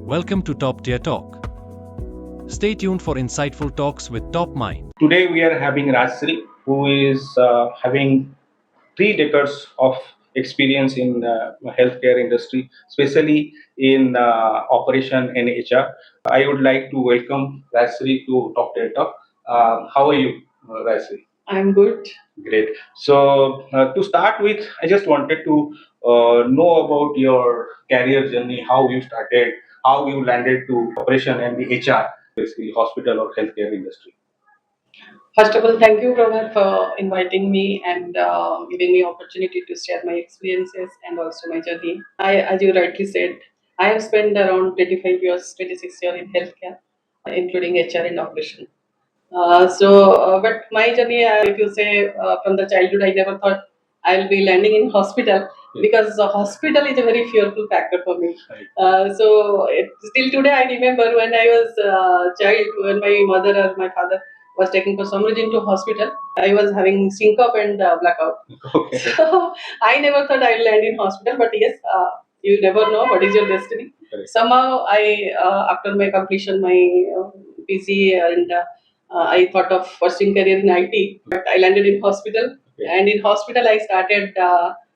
Welcome to Top Tier Talk. Stay tuned for insightful talks with top mind. Today we are having Rajashree, who is having 3 decades of experience in healthcare industry, especially in operation and HR. I would like to welcome Rajashree to Top Tier Talk. How are you, Rajashree? I'm good. Great. So to start with, I just wanted to know about your career journey, how you started, how you landed to operation and the HR, basically hospital or healthcare industry. First of all, thank you, Prabhat, for inviting me and giving me opportunity to share my experiences and also my journey. As you rightly said, I have spent around 25 years, 26 years in healthcare, including HR and operation. But my journey, if you say from the childhood, I never thought I'll be landing in hospital because the hospital is a very fearful factor for me. Still today, I remember when I was a child, when my mother or my father was taken for some reason to hospital, I was having syncope and blackout. Okay. So I never thought I'll land in hospital, but yes, you never know what is your destiny. Correct. Somehow, after my completion, my PC and I thought of pursuing career in IT, but I landed in hospital. Okay. And in hospital, I started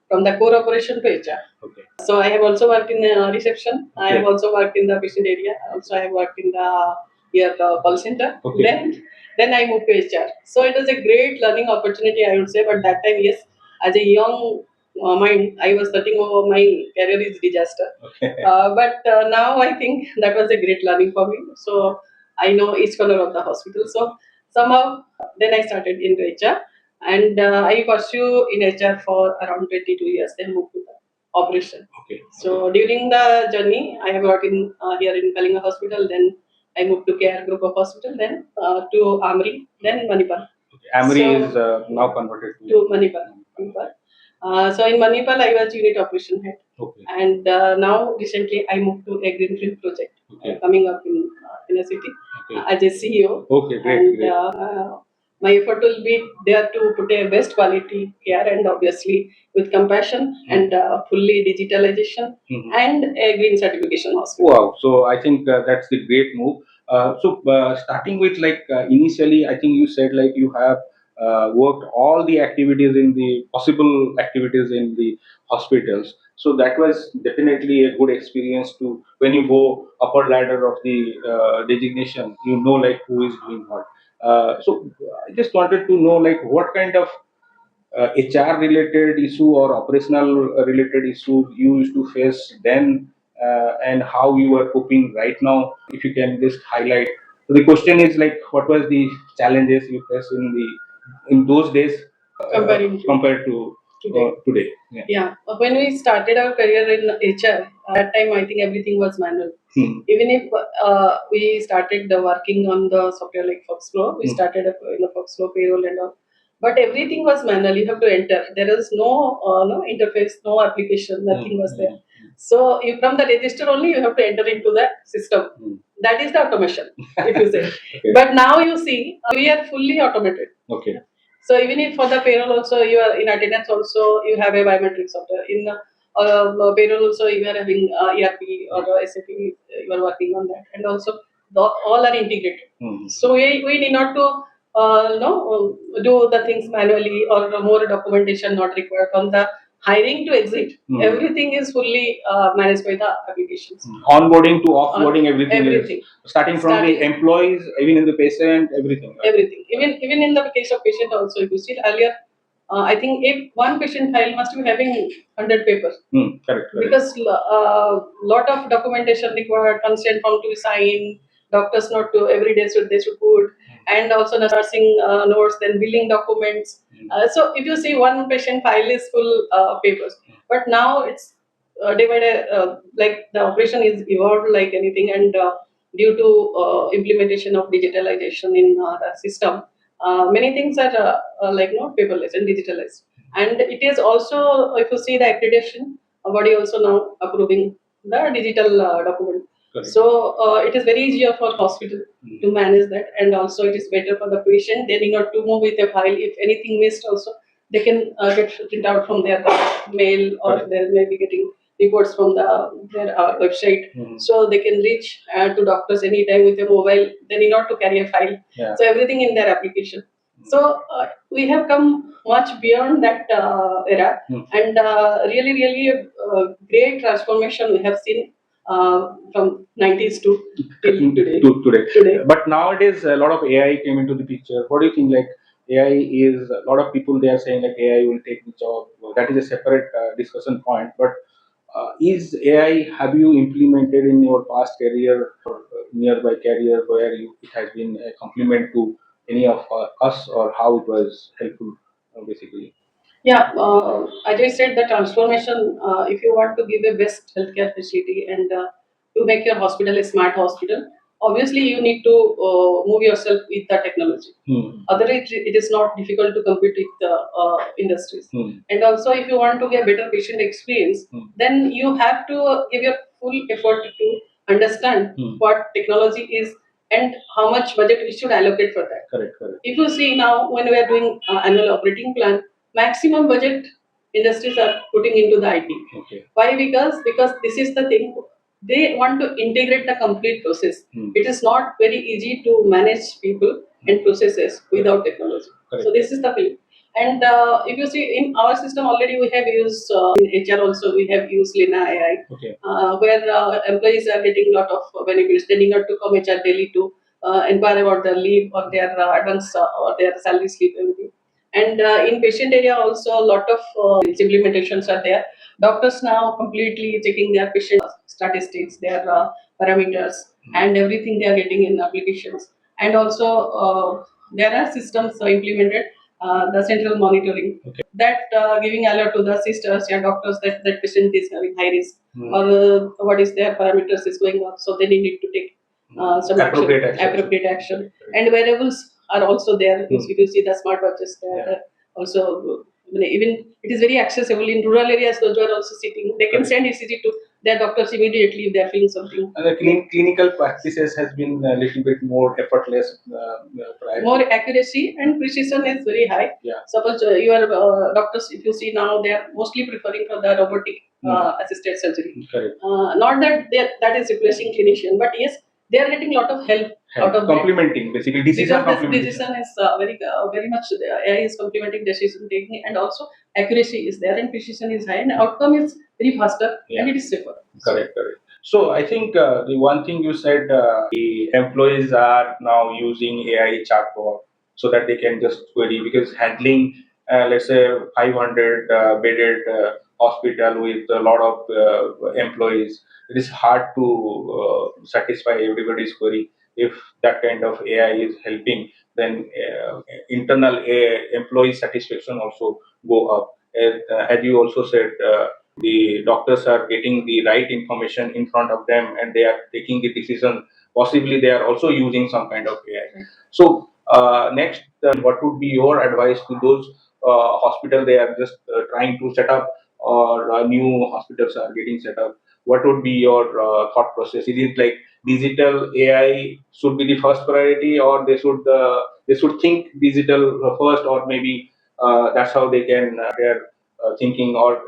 from the core operation to HR. Okay. So I have also worked in reception. I have Okay. also worked in the patient area. Also, I have worked in the call center. Okay. Then I moved to HR. So it was a great learning opportunity, I would say. But that time, yes, as a young mind, I was thinking, oh, my career is disaster. Okay. But now I think that was a great learning for me. So I know each corner of the hospital. So somehow then I started in HR and I pursue in HR for around 22 years. Then moved to the operation. Okay. So during the journey, I have worked in here in Kalinga Hospital. Then I moved to Care Group of Hospital. Then to AMRI. Then Manipal. AMRI So- is now converted To Manipal. So in Manipal, I was unit operation head. Okay. And now recently I moved to a greenfield project Okay. coming up in a city Okay. as a CEO. Okay, great, And great. my effort will be there to put a best quality care and obviously with compassion and fully digitalization Mhm. and a green certification hospital. Wow. So I think that's the great move. Starting with initially, I think you said like you have worked all the activities in the possible activities in the hospitals. So that was definitely a good experience to when you go upper ladder of the designation, you know like who is doing what. I just wanted to know like what kind of HR related issue or operational related issue you used to face then and how you are coping right now, if you can just highlight. So the question is like what was the challenges you faced in those days compared to Today. today. Yeah. Yeah, when we started our career in HR, at that time I think everything was manual. Even if we started working on the software like 𝗥𝗷𝗀𝗀𝗍, we started in the 𝗥𝗷𝗀𝗀𝗍 payroll and all. But everything was manual. You have to enter. There is no interface, no application, nothing was there. So you from the register only you have to enter into the system. That is the automation, if you say. Okay. But now you see, we are fully automated. Okay. So even if for the payroll also you are in attendance also you have a biometric software. In payroll also you are having ERP or SAP, you are working on that, and also all are integrated. So we need not to do the things manually or more documentation not required from the hiring to exit. Everything is fully managed by the applications. Onboarding to offboarding, everything Everything. is starting from the employees, even in the patient, everything. Right? Everything. Even in the case of patient also, if you see earlier, I think if one patient file must be having 100 papers. Correct. Because lot of documentation required, consent form to be signed, doctor's note to every day they should put, and also nursing notes, then billing documents. So if you see one patient file is full papers, but now it's day by day, like the operation is evolved like anything, and due to implementation of digitalization in the system, many things are paperless and digitalized. And it is also, if you see the accreditation, body also now approving the digital document. Correct. So it is very easier for hospital to manage that, and also it is better for the patient. They need not to move with a file. If anything missed, also they can get print out from their mail, or Correct. they may be getting reports from their website, so they can reach to doctors anytime with a mobile. They need not to carry a file. So everything in their application. So we have come much beyond that era, and really a great transformation we have seen from 90s to till today. But nowadays, a lot of AI came into the picture. What do you think? Like AI is a lot of people they are saying like AI will take the job. That is a separate discussion point. But is AI have you implemented in your past career or nearby career where it has been a complement to any of us, or how it was helpful basically? Yeah, as I said, the transformation, if you want to give a best healthcare facility and to make your hospital a smart hospital, obviously you need to move yourself with the technology. Otherwise, it is not difficult to compete with the industries. And also, if you want to get better patient experience, then you have to give your full effort to understand what technology is and how much budget we should allocate for that. Correct. If you see now, when we are doing annual operating plan, maximum budget industries are putting into the IT. Okay. Why? Because this is the thing. They want to integrate the complete process. It is not very easy to manage people and processes without technology. Correct. So this is the thing. And if you see in our system already, we have used in HR also we have used Lina AI, Okay. where employees are getting a lot of benefits. They need not to come HR daily to inquire about their leave or their advance or their salary slip, everything. And in patient area also a lot of implementations are there. Doctors now completely checking their patient statistics, their parameters, and everything they are getting in applications. And also there are systems implemented, the central monitoring, that giving alert to the sisters and doctors that that patient is having high risk, or what is their parameters is going up, so they need to take some appropriate action. And wearables are also there. If you see the smartwatches, they are also. Even it is very accessible in rural areas. Those who are also sitting, they can send ECG to their doctors immediately if they are feeling something. And the clinical practices has been a little bit more effortless. More accuracy and precision is very high. Suppose your doctors, if you see now, they are mostly preferring for the robotic assisted surgery. Not that that is replacing clinician, but yes, they are getting a lot of help out of complementing that. Basically decision Because this decision is very much AI is complementing decision taking, and also accuracy is there and precision is high, and outcome is very faster and it is safer. Correct. So I think the one thing you said, the employees are now using AI chatbot so that they can just query, because handling let's say 500 bedded hospital with a lot of employees, it is hard to satisfy everybody's query. If that kind of AI is helping, then internal employee satisfaction also go up. As you also said, the doctors are getting the right information in front of them and they are taking the decision. Possibly they are also using some kind of AI. So next, what would be your advice to those hospital they are just trying to set up, or new hospitals are getting set up? What would be your thought process? Is it like digital AI should be the first priority, or they should think digital first, or maybe that's how they can their thinking, or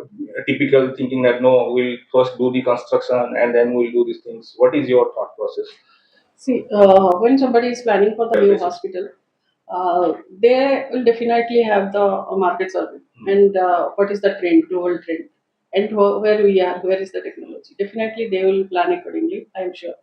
typical thinking that no, we'll first do the construction and then we'll do these things? What is your thought process? See, when somebody is planning for the new hospital, they will definitely have the market survey and what is the trend, global trend, and where we are, where is the technology. Definitely, they will plan accordingly, I am sure.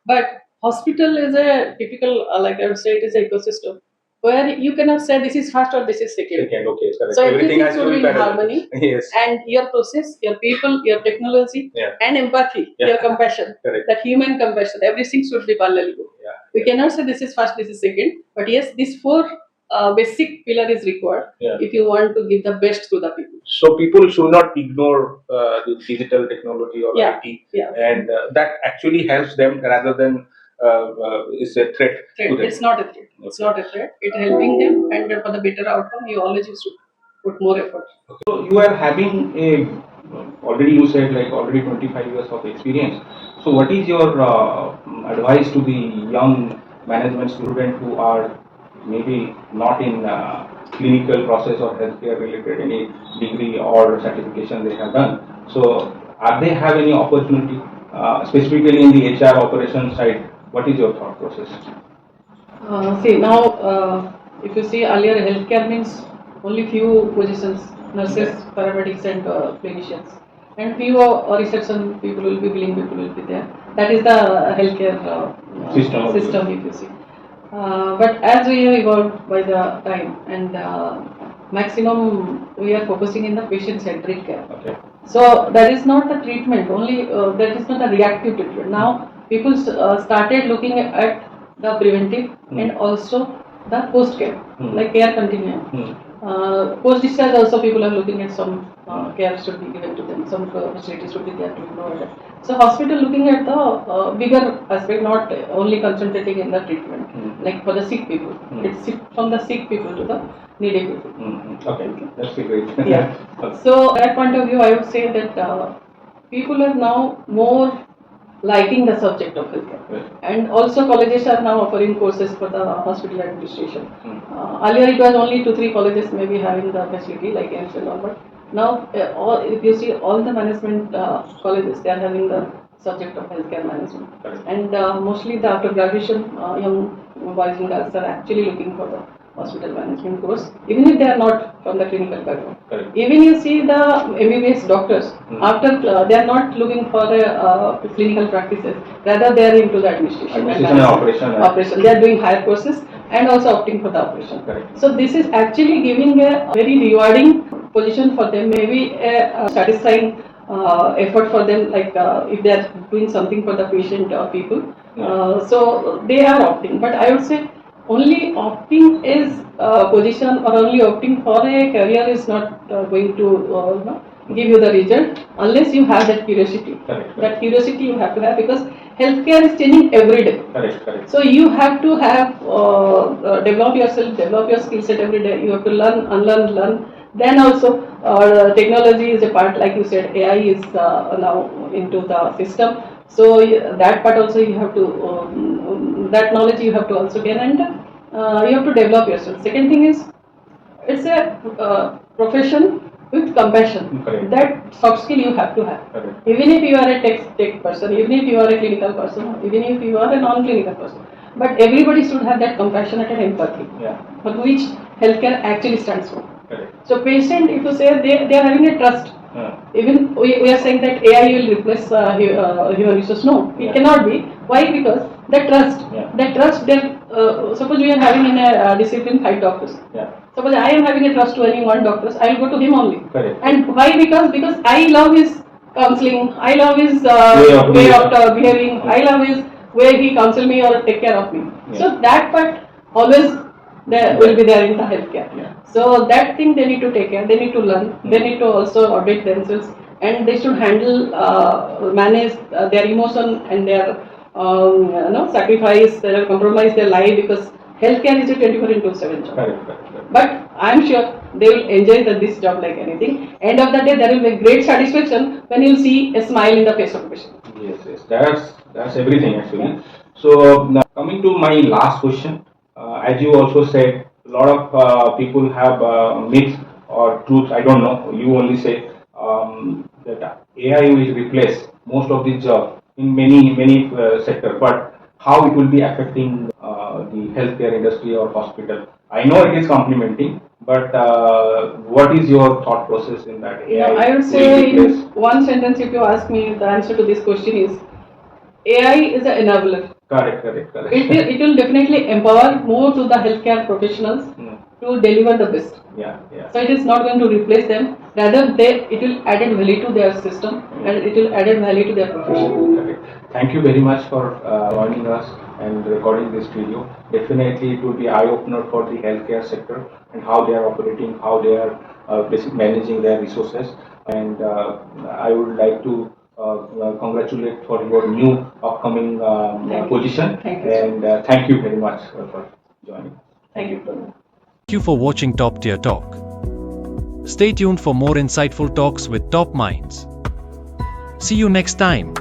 But hospital is a typical, like I would say, it is an ecosystem where you cannot say this is first or this is second. Okay, correct. So everything should be in harmony. Yes. And your process, your people, your technology, and empathy, your compassion, Correct. that human compassion, everything should be parallel. We cannot say this is first, this is second, but yes, this four basic pillar is required if you want to give the best to the people. So people should not ignore the digital technology or IT, and that actually helps them rather than is a threat. It's not a threat. It's not a threat. It's helping them, and for the better outcome, you always used to put more effort. So you are having already you said like already 25 years of experience. So what is your advice to the young management student who are maybe not in clinical process or healthcare related any degree or certification they have done? So are they have any opportunity, specifically in the HR operations side? What is your thought process? See now, if you see earlier, healthcare means only few positions: nurses, paramedics, and clinicians, and few reception people will be, billing people will be there. That is the healthcare system, if you see. But as we have evolved by the time, and maximum we are focusing in the patient-centric care. Okay. So that is not the treatment only. That is not a reactive treatment. Now people started looking at the preventive and also the post care, like care continuum. Post discharge also people are looking at some care should be given to them, some facilities should be there to be provided. So hospital looking at the bigger aspect, not only concentrating in the treatment, like for the sick people. It's from the sick people to the needy people. Okay, that's great. Yeah. So at that point of view, I would say that people are now more liking the subject of healthcare, and also colleges are now offering courses for the hospital administration. Earlier it was only 2-3 colleges maybe having the facility like AMRI and all, but now if you see all the management colleges, they are having the subject of healthcare management, and mostly the after graduation young boys and girls are actually looking for the hospital management course, even if they are not from the clinical background. Even you see the MBBS doctors, after they are not looking for clinical practices, rather they are into the administration and operation. They are doing higher courses and also opting for the operation. So this is actually giving a very rewarding position for them, maybe a satisfying effort for them, like if they are doing something for the patient or people. So they are opting, but I would say only opting is position or only opting for a career is not going to give you the result unless you have that curiosity. That curiosity you have to have, because healthcare is changing every day. So you have to have develop yourself, develop your skill set every day. You have to learn, unlearn, learn. Then also technology is a part, like you said, AI is now into the system. So that part also you have to, that knowledge you have to also gain, and you have to develop yourself. Second thing is, it's a profession with compassion. That soft skill you have to have. Even if you are a tech person, even if you are a clinical person, even if you are a non-clinical person, but everybody should have that compassionate and empathy, for which healthcare actually stands for. So patient, if you say they are having a trust. Even we are saying that AI will replace human resource. No, it cannot be. Why? Because the trust. The trust. Then suppose we are having in a discipline 5 doctors. Suppose I am having a trust to any one doctor, I will go to him only. And why? Because I love his counseling. I love his way of behaving. I love his way he counsel me or take care of me. So that part always there will be there in the healthcare. So that thing they need to take care, they need to learn, they need to also audit themselves, and they should handle, manage their emotion and their sacrifice, their compromise their life, because healthcare is a 24/7 job. But I am sure they will enjoy this job like anything. End of the day, there will be great satisfaction when you see a smile in the face of the patient. Yes, that's everything actually. So now coming to my last question. As you also said, a lot of people have myths or truths. I don't know. You only say that AI will replace most of the job in many sectors. But how it will be affecting the healthcare industry or hospital? I know it is complementing, but what is your thought process in that AI? I would say in one sentence, if you ask me, the answer to this question is AI is an enabler. Correct. It will definitely empower more to the healthcare professionals to deliver the best. So it is not going to replace them. Rather, it will add value to their system and it will add value to their profession. Thank you very much for joining us and recording this video. Definitely, it will be eye-opener for the healthcare sector and how they are operating, how they are managing their resources. And I would like to congratulate for your new upcoming position. And thank you very much for joining. Thank you. Thank you for watching Top Tier Talk. Stay tuned for more insightful talks with top minds. See you next time.